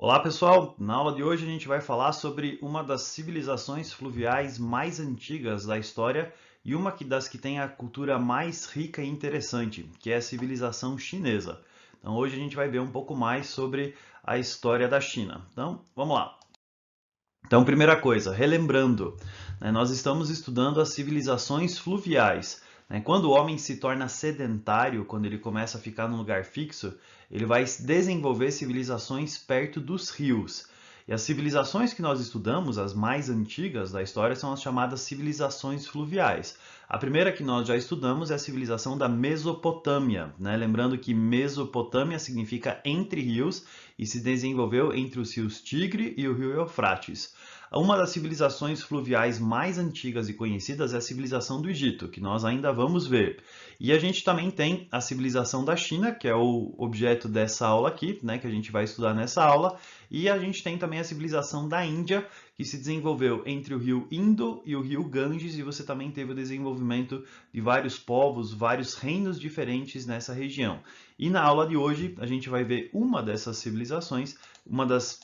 Olá pessoal, na aula de hoje a gente vai falar sobre uma das civilizações fluviais mais antigas da história e uma das que tem a cultura mais rica e interessante, que é a civilização chinesa. Então hoje a gente vai ver um pouco mais sobre a história da China. Então vamos lá. Então, primeira coisa, relembrando, nós estamos estudando as civilizações fluviais. Quando o homem se torna sedentário, quando ele começa a ficar num lugar fixo, ele vai desenvolver civilizações perto dos rios. E as civilizações que nós estudamos, as mais antigas da história, são as chamadas civilizações fluviais. A primeira que nós já estudamos é a civilização da Mesopotâmia, Lembrando que Mesopotâmia significa entre rios e se desenvolveu entre os rios Tigre e o rio Eufrates. Uma das civilizações fluviais mais antigas e conhecidas é a civilização do Egito, que nós ainda vamos ver. E a gente também tem a civilização da China, que é o objeto dessa aula aqui, que a gente vai estudar nessa aula. E a gente tem também a civilização da Índia, que se desenvolveu entre o rio Indo e o rio Ganges, e você também teve o desenvolvimento de vários povos, vários reinos diferentes nessa região. E na aula de hoje a gente vai ver uma dessas civilizações, uma das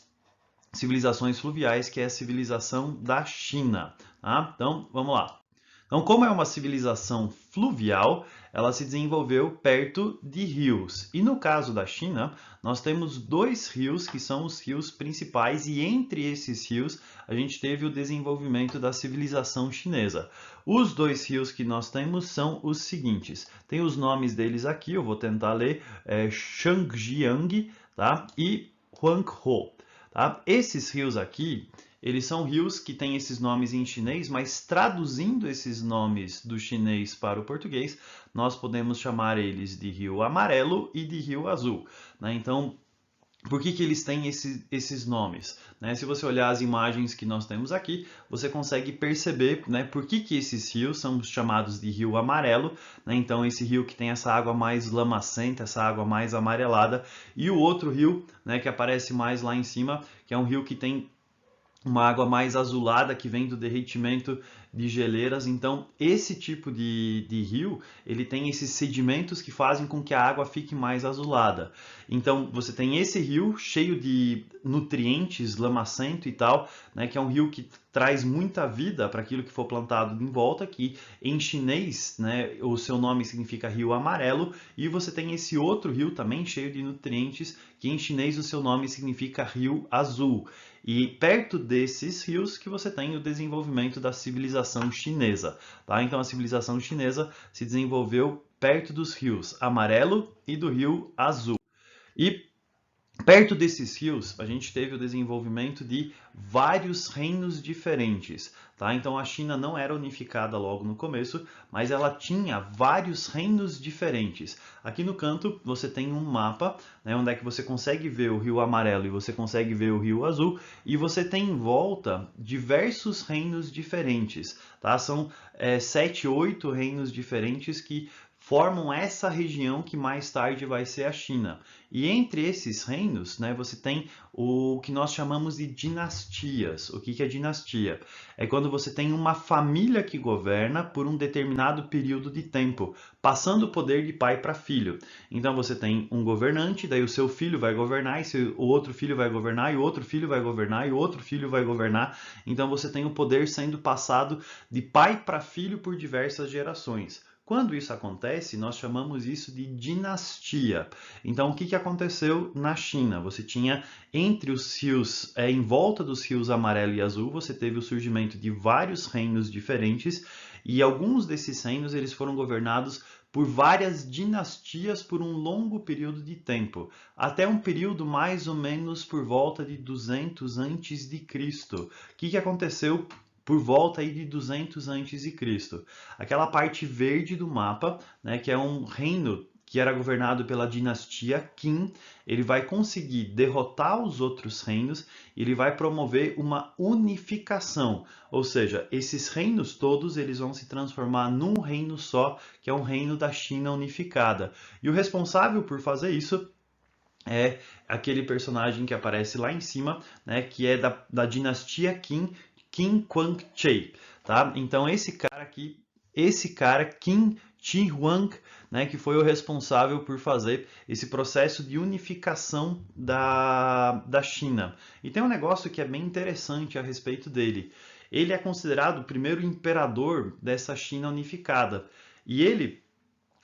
civilizações fluviais, que é a civilização da China. Tá? Então, vamos lá. Então, como é uma civilização fluvial, ela se desenvolveu perto de rios. E no caso da China, nós temos dois rios que são os rios principais, e entre esses rios a gente teve o desenvolvimento da civilização chinesa. Os dois rios que nós temos são os seguintes. Tem os nomes deles aqui, eu vou tentar ler, Shangjiang, tá? E Huanghe. Tá? Esses rios aqui, eles são rios que têm esses nomes em chinês, mas traduzindo esses nomes do chinês para o português, nós podemos chamar eles de rio amarelo e de rio azul. Então, por que eles têm esses nomes? Se você olhar as imagens que nós temos aqui, você consegue perceber por que esses rios são chamados de rio amarelo. Então, esse rio que tem essa água mais lamacenta, essa água mais amarelada, e o outro rio que aparece mais lá em cima, que é um rio que tem uma água mais azulada que vem do derretimento de geleiras. Então, esse tipo de rio, ele tem esses sedimentos que fazem com que a água fique mais azulada. Então, você tem esse rio cheio de nutrientes, lamacento e tal, que é um rio que traz muita vida para aquilo que for plantado em volta, que em chinês, o seu nome significa rio amarelo, e você tem esse outro rio também cheio de nutrientes, que em chinês o seu nome significa rio azul. E perto desses rios que você tem o desenvolvimento da civilização chinesa. Tá? Então a civilização chinesa se desenvolveu perto dos rios Amarelo e do rio Azul. E perto desses rios, a gente teve o desenvolvimento de vários reinos diferentes. Tá? Então a China não era unificada logo no começo, mas ela tinha vários reinos diferentes. Aqui no canto você tem um mapa, onde é que você consegue ver o rio Amarelo e você consegue ver o rio Azul, e você tem em volta diversos reinos diferentes. Tá? São 7, 8 reinos diferentes que formam essa região que mais tarde vai ser a China. E entre esses reinos, você tem o que nós chamamos de dinastias. O que é dinastia? É quando você tem uma família que governa por um determinado período de tempo, passando o poder de pai para filho. Então você tem um governante, daí o seu filho vai governar, e o outro filho vai governar, e o outro filho vai governar, e o outro filho vai governar. Então você tem o poder sendo passado de pai para filho por diversas gerações. Quando isso acontece, nós chamamos isso de dinastia. Então, o que aconteceu na China? Você tinha entre os rios, em volta dos rios Amarelo e Azul, você teve o surgimento de vários reinos diferentes, e alguns desses reinos eles foram governados por várias dinastias por um longo período de tempo, até um período mais ou menos por volta de 200 antes de Cristo. O que aconteceu por volta aí de 200 a.C. Aquela parte verde do mapa, que é um reino que era governado pela dinastia Qin, ele vai conseguir derrotar os outros reinos e ele vai promover uma unificação. Ou seja, esses reinos todos eles vão se transformar num reino só, que é um reino da China unificada. E o responsável por fazer isso é aquele personagem que aparece lá em cima, que é da dinastia Qin, Qin Guangcheng, tá? Então esse cara aqui, Qin Qin Huang, né, que foi o responsável por fazer esse processo de unificação da China. E tem um negócio que é bem interessante a respeito dele. Ele é considerado o primeiro imperador dessa China unificada. E ele,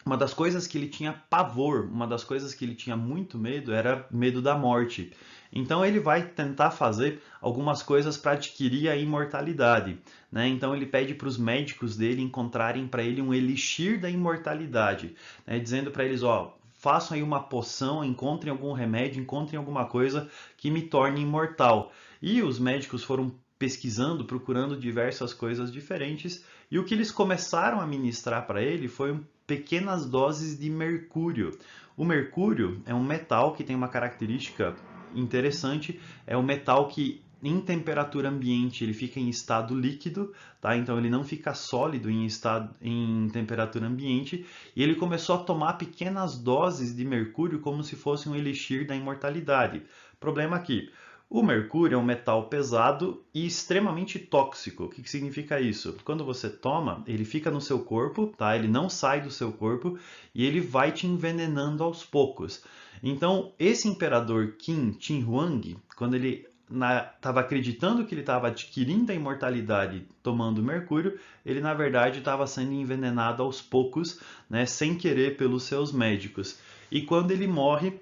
uma das coisas que ele tinha pavor, uma das coisas que ele tinha muito medo era medo da morte. Então ele vai tentar fazer algumas coisas para adquirir a imortalidade, né? Então ele pede para os médicos dele encontrarem para ele um elixir da imortalidade, né? Dizendo para eles, ó, façam aí uma poção, encontrem algum remédio, encontrem alguma coisa que me torne imortal. E os médicos foram pesquisando, procurando diversas coisas diferentes, e o que eles começaram a ministrar para ele foi pequenas doses de mercúrio. O mercúrio é um metal que tem uma característica interessante, é um metal que em temperatura ambiente ele fica em estado líquido, tá? Então ele não fica sólido em temperatura ambiente, e ele começou a tomar pequenas doses de mercúrio como se fosse um elixir da imortalidade. Problema aqui, o mercúrio é um metal pesado e extremamente tóxico. O que significa isso? Quando você toma, ele fica no seu corpo, tá? Ele não sai do seu corpo e ele vai te envenenando aos poucos. Então, esse imperador Qin Shi Huang, quando ele estava acreditando que ele estava adquirindo a imortalidade tomando mercúrio, ele na verdade estava sendo envenenado aos poucos, né, sem querer pelos seus médicos. E quando ele morre,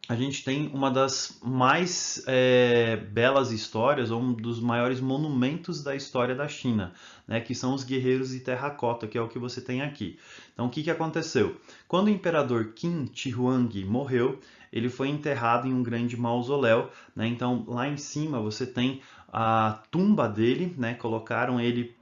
a gente tem uma das mais belas histórias, ou um dos maiores monumentos da história da China, né, que são os guerreiros de terracota, que é o que você tem aqui. Então, o que aconteceu? Quando o imperador Qin Shi Huang morreu, ele foi enterrado em um grande mausoléu, né? Então, lá em cima você tem a tumba dele, né? Colocaram ele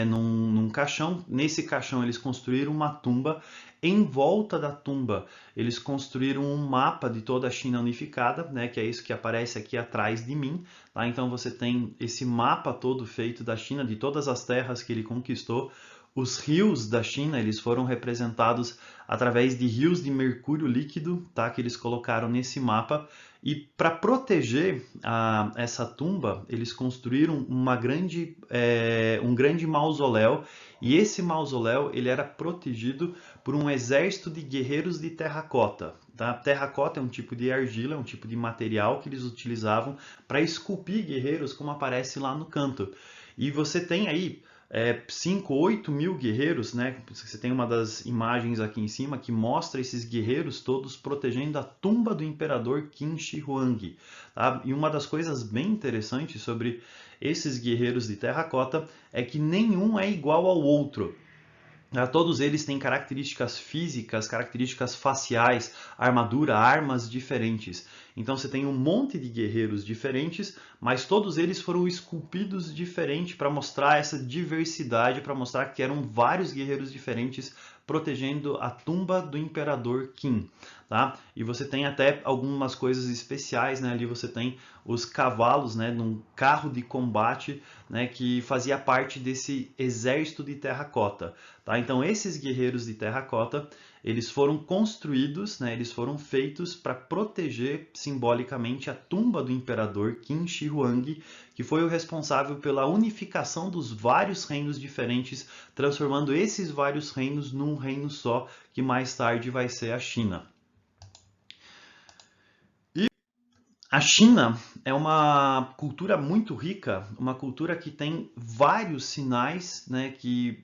num caixão. Nesse caixão eles construíram uma tumba. Em volta da tumba eles construíram um mapa de toda a China unificada, né, que é isso que aparece aqui atrás de mim. Tá? Então você tem esse mapa todo feito da China, de todas as terras que ele conquistou. Os rios da China eles foram representados através de rios de mercúrio líquido, tá, que eles colocaram nesse mapa. E para proteger essa tumba, eles construíram um grande mausoléu. E esse mausoléu ele era protegido por um exército de guerreiros de terracota. Tá? Terracota é um tipo de argila, é um tipo de material que eles utilizavam para esculpir guerreiros, como aparece lá no canto. E você tem aí 5, 8 mil guerreiros, né? Você tem uma das imagens aqui em cima que mostra esses guerreiros todos protegendo a tumba do imperador Qin Shi Huang. Tá? E uma das coisas bem interessantes sobre esses guerreiros de terracota é que nenhum é igual ao outro. Todos eles têm características físicas, características faciais, armadura, armas diferentes. Então você tem um monte de guerreiros diferentes, mas todos eles foram esculpidos diferente para mostrar essa diversidade, para mostrar que eram vários guerreiros diferentes protegendo a tumba do imperador Qin. Tá? E você tem até algumas coisas especiais, né? Ali você tem os cavalos, né, num carro de combate, né, que fazia parte desse exército de terracota. Tá? Então esses guerreiros de terracota, eles foram construídos, né, eles foram feitos para proteger simbolicamente a tumba do imperador Qin Shi Huang, que foi o responsável pela unificação dos vários reinos diferentes, transformando esses vários reinos num reino só, que mais tarde vai ser a China. A China é uma cultura muito rica, uma cultura que tem vários sinais, né, que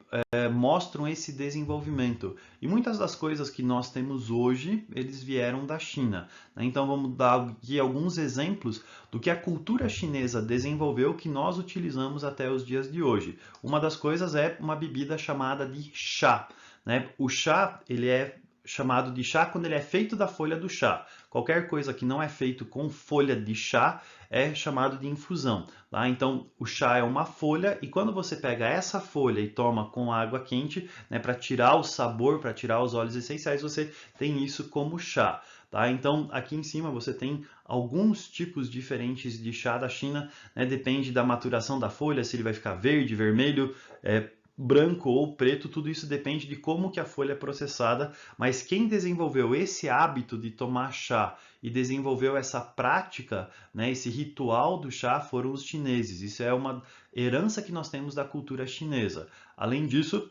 mostram esse desenvolvimento. E muitas das coisas que nós temos hoje, eles vieram da China. Né? Então vamos dar aqui alguns exemplos do que a cultura chinesa desenvolveu que nós utilizamos até os dias de hoje. Uma das coisas é uma bebida chamada de chá. Né? O chá, ele é chamado de chá quando ele é feito da folha do chá. Qualquer coisa que não é feito com folha de chá é chamado de infusão. Tá? Então, o chá é uma folha e quando você pega essa folha e toma com água quente, né, para tirar o sabor, para tirar os óleos essenciais, você tem isso como chá. Tá? Então, aqui em cima você tem alguns tipos diferentes de chá da China, né? Depende da maturação da folha, se ele vai ficar verde, vermelho, branco ou preto, tudo isso depende de como que a folha é processada, mas quem desenvolveu esse hábito de tomar chá e desenvolveu essa prática, né, esse ritual do chá foram os chineses. Isso é uma herança que nós temos da cultura chinesa. Além disso,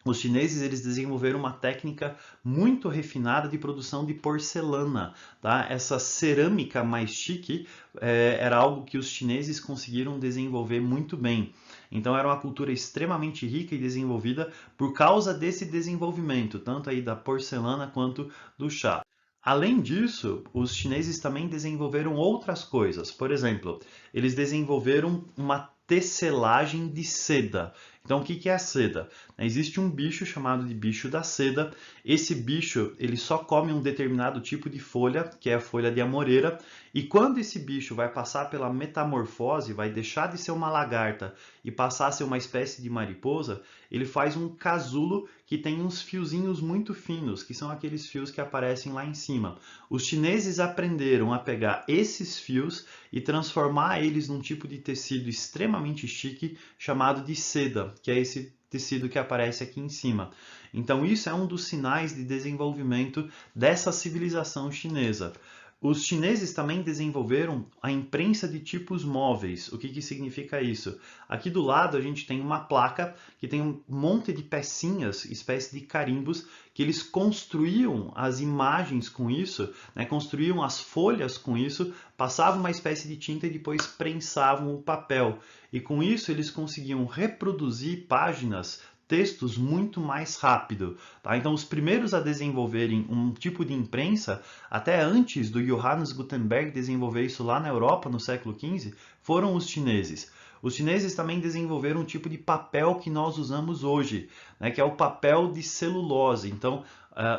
Os chineses eles desenvolveram uma técnica muito refinada de produção de porcelana, tá? Essa cerâmica mais chique era algo que os chineses conseguiram desenvolver muito bem. Então era uma cultura extremamente rica e desenvolvida por causa desse desenvolvimento, tanto aí da porcelana quanto do chá. Além disso, os chineses também desenvolveram outras coisas. Por exemplo, eles desenvolveram uma tecelagem de seda. Então, o que é a seda? Existe um bicho chamado de bicho da seda. Esse bicho ele só come um determinado tipo de folha, que é a folha de amoreira. E quando esse bicho vai passar pela metamorfose, vai deixar de ser uma lagarta e passar a ser uma espécie de mariposa, ele faz um casulo que tem uns fiozinhos muito finos, que são aqueles fios que aparecem lá em cima. Os chineses aprenderam a pegar esses fios e transformar eles num tipo de tecido extremamente chique chamado de seda, que é esse tecido que aparece aqui em cima. Então isso é um dos sinais de desenvolvimento dessa civilização chinesa. Os chineses também desenvolveram a imprensa de tipos móveis. O que significa isso? Aqui do lado a gente tem uma placa que tem um monte de pecinhas, espécie de carimbos, que eles construíam as imagens com isso, né? Construíam as folhas com isso, passavam uma espécie de tinta e depois prensavam o papel. E com isso eles conseguiam reproduzir páginas, textos muito mais rápido. Tá? Então, os primeiros a desenvolverem um tipo de imprensa, até antes do Johannes Gutenberg desenvolver isso lá na Europa no século XV, foram os chineses. Os chineses também desenvolveram um tipo de papel que nós usamos hoje, né, que é o papel de celulose. Então,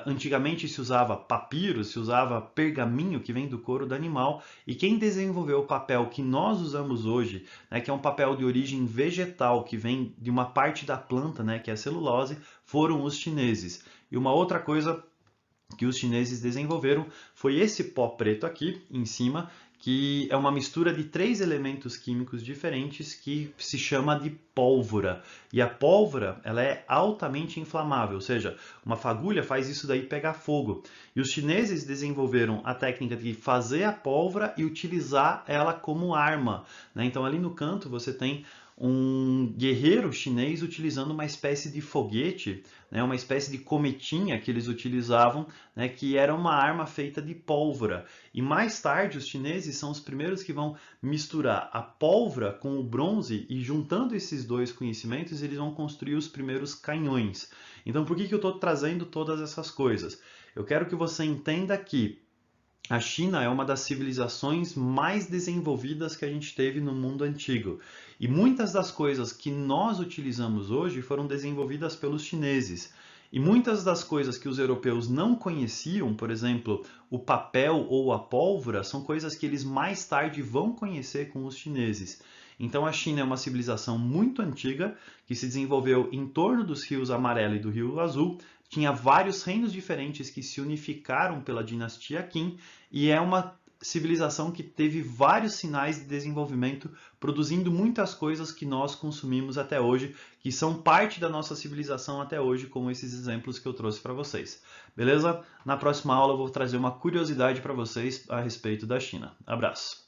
antigamente se usava papiro, se usava pergaminho, que vem do couro do animal, e quem desenvolveu o papel que nós usamos hoje, né, que é um papel de origem vegetal, que vem de uma parte da planta, né, que é a celulose, foram os chineses. E uma outra coisa que os chineses desenvolveram foi esse pó preto aqui em cima, que é uma mistura de 3 elementos químicos diferentes que se chama de pólvora. E a pólvora ela é altamente inflamável, ou seja, uma fagulha faz isso daí pegar fogo. E os chineses desenvolveram a técnica de fazer a pólvora e utilizar ela como arma, né? Então ali no canto você tem um guerreiro chinês utilizando uma espécie de foguete, né, uma espécie de cometinha que eles utilizavam, né, que era uma arma feita de pólvora. E mais tarde os chineses são os primeiros que vão misturar a pólvora com o bronze e juntando esses dois conhecimentos eles vão construir os primeiros canhões. Então por que eu estou trazendo todas essas coisas? Eu quero que você entenda que a China é uma das civilizações mais desenvolvidas que a gente teve no mundo antigo. E muitas das coisas que nós utilizamos hoje foram desenvolvidas pelos chineses. E muitas das coisas que os europeus não conheciam, por exemplo, o papel ou a pólvora, são coisas que eles mais tarde vão conhecer com os chineses. Então a China é uma civilização muito antiga que se desenvolveu em torno dos rios Amarelo e do Rio Azul. Tinha vários reinos diferentes que se unificaram pela dinastia Qin e é uma civilização que teve vários sinais de desenvolvimento, produzindo muitas coisas que nós consumimos até hoje, que são parte da nossa civilização até hoje, como esses exemplos que eu trouxe para vocês. Beleza? Na próxima aula eu vou trazer uma curiosidade para vocês a respeito da China. Abraço!